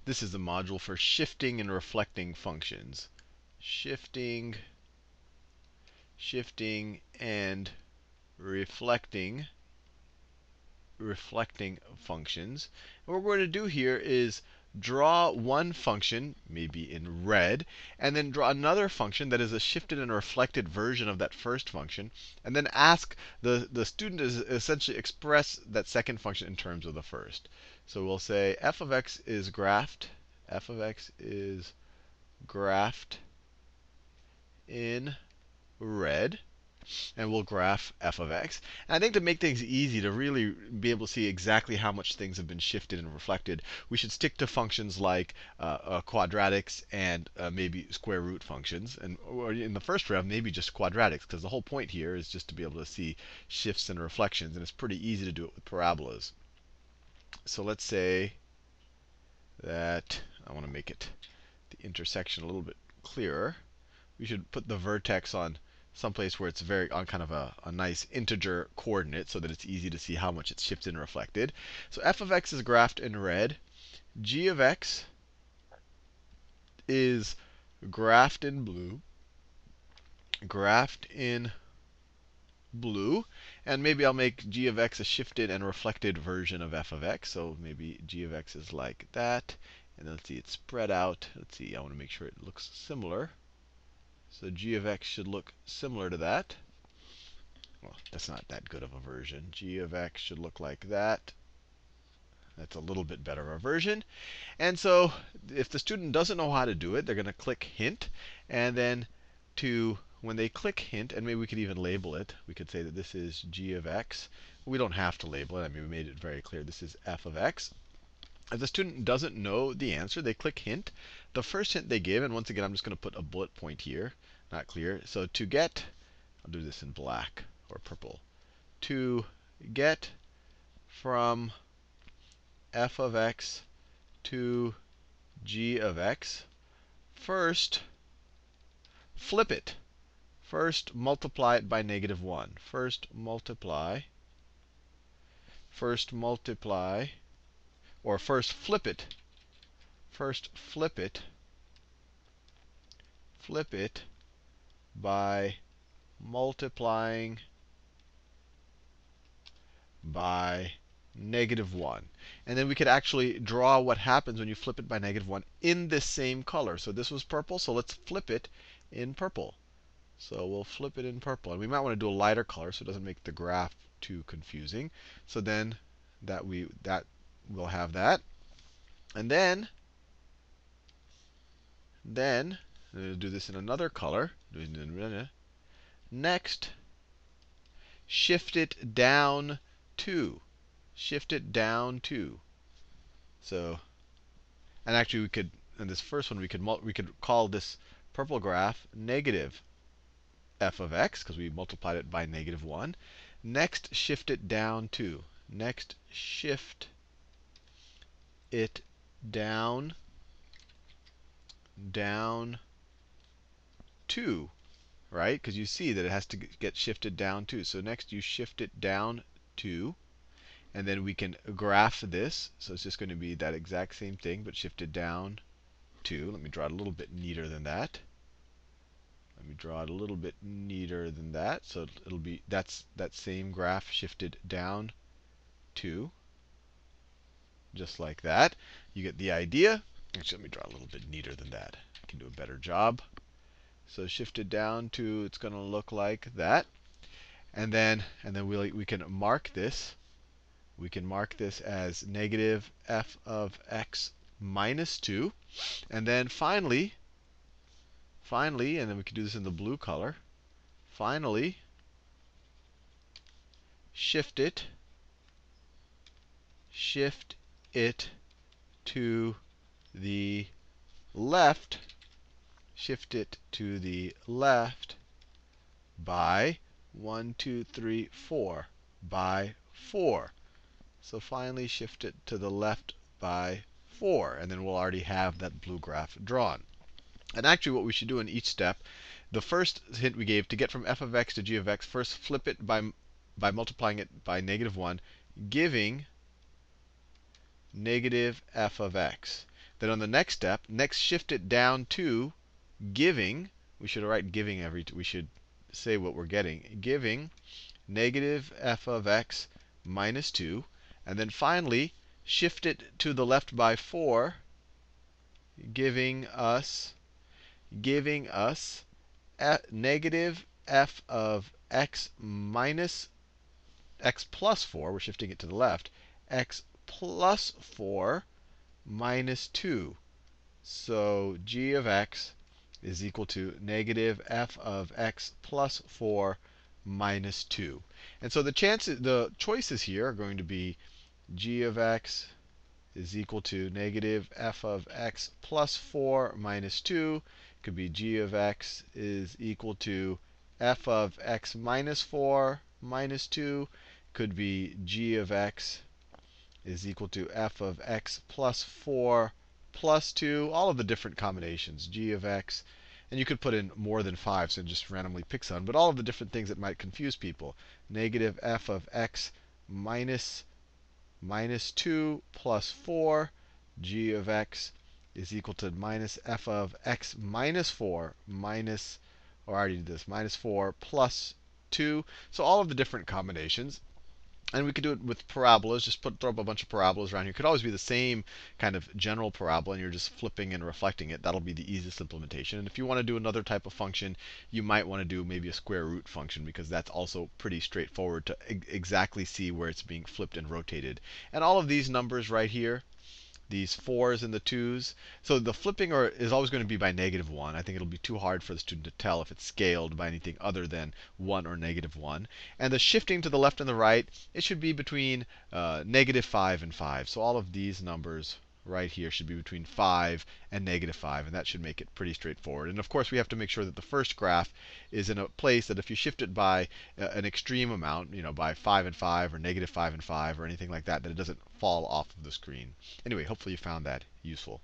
this is the module for shifting and reflecting functions. Shifting and reflecting functions. And what we're going to do here is draw one function, maybe in red, and then draw another function that is a shifted and reflected version of that first function, and then ask the student to essentially express that second function in terms of the first. So we'll say f of x is graphed. F of x is graphed in red. And we'll graph f of x. And I think to make things easy, to really be able to see exactly how much things have been shifted and reflected, we should stick to functions like quadratics and maybe square root functions. And or in the first round, maybe just quadratics, because the whole point here is just to be able to see shifts and reflections. And it's pretty easy to do it with parabolas. So let's say that I want to make it the intersection a little bit clearer. We should put the vertex on someplace where it's on kind of a nice integer coordinate so that it's easy to see how much it's shifted and reflected. So f of x is graphed in red. G of x is graphed in blue. Graphed in blue. And maybe I'll make g of x a shifted and reflected version of f of x. So maybe g of x is like that. And then let's see, it's spread out. Let's see, I want to make sure it looks similar. So g of x should look similar to that. Well, that's not that good of a version. G of x should look like that. That's a little bit better of a version. And so if the student doesn't know how to do it, they're going to click hint. And then when they click hint, and maybe we could even label it. We could say that this is g of x. We don't have to label it. I mean, we made it very clear. This is f of x. If the student doesn't know the answer, they click hint. The first hint they give, and once again, I'm just going to put a bullet point here. Not clear. So to get, I'll do this in black or purple. To get from f of x to g of x, first flip it. First multiply it by -1. First multiply, or first flip it. First flip it by multiplying by -1. And then we could actually draw what happens when you flip it by -1 in this same color. So this was purple, so let's flip it in purple. So we'll flip it in purple. And we might want to do a lighter color so it doesn't make the graph too confusing. So then we'll have that. And then we'll do this in another color. Next, shift it down 2. Shift it down 2. So, and actually we could, in this first one, we could call this purple graph negative f of x, because we multiplied it by -1. Next, shift it down 2. Next, shift it down 2. Right? Because you see that it has to get shifted down 2. So next, you shift it down 2. And then we can graph this. So it's just going to be that exact same thing, but shifted down 2. Let me draw it a little bit neater than that. So it'll be that same graph shifted down 2. Just like that. You get the idea. Actually, let me draw a little bit neater than that. I can do a better job. So shifted down 2, it's going to look like that. And then we can mark this. We can mark this as negative f of x minus 2. And then finally, and then we can do this in the blue color. Finally, shift it to the left. Shift it to the left by 1, 2, 3, 4. By 4. So finally shift it to the left by 4. And then we'll already have that blue graph drawn. And actually what we should do in each step, the first hint we gave, to get from f of x to g of x, first flip it by multiplying it by -1, giving negative f of x. Then on the next step, next shift it down to giving. We should write giving we should say what we're getting. Giving negative f of x minus 2. And then finally, shift it to the left by 4, giving us negative f of x minus x plus 4. We're shifting it to the left. X plus 4 minus 2. So g of x is equal to negative f of x plus 4 minus 2. And so the choices here are going to be g of x is equal to negative f of x plus 4 minus 2. Could be g of x is equal to f of x minus 4 minus 2. Could be g of x is equal to f of x plus 4 plus 2. All of the different combinations, g of x. And you could put in more than 5, so just randomly pick some. But all of the different things that might confuse people. Negative f of x minus 2 plus 4. G of x is equal to minus f of x minus 4 minus, or I already did this, minus 4 plus 2. So all of the different combinations. And we could do it with parabolas. Just throw up a bunch of parabolas around here. It could always be the same kind of general parabola, and you're just flipping and reflecting it. That'll be the easiest implementation. And if you want to do another type of function, you might want to do maybe a square root function, because that's also pretty straightforward to exactly see where it's being flipped and rotated. And all of these numbers right here, these 4s and the 2s. So the flipping is always going to be by negative 1. I think it'll be too hard for the student to tell if it's scaled by anything other than 1 or negative 1. And the shifting to the left and the right, it should be between negative 5 and 5. So all of these numbers right here should be between 5 and negative 5, and that should make it pretty straightforward. And of course, we have to make sure that the first graph is in a place that if you shift it by an extreme amount, by 5 and 5 or negative 5 and 5 or anything like that, that it doesn't fall off of the screen. Anyway, hopefully you found that useful.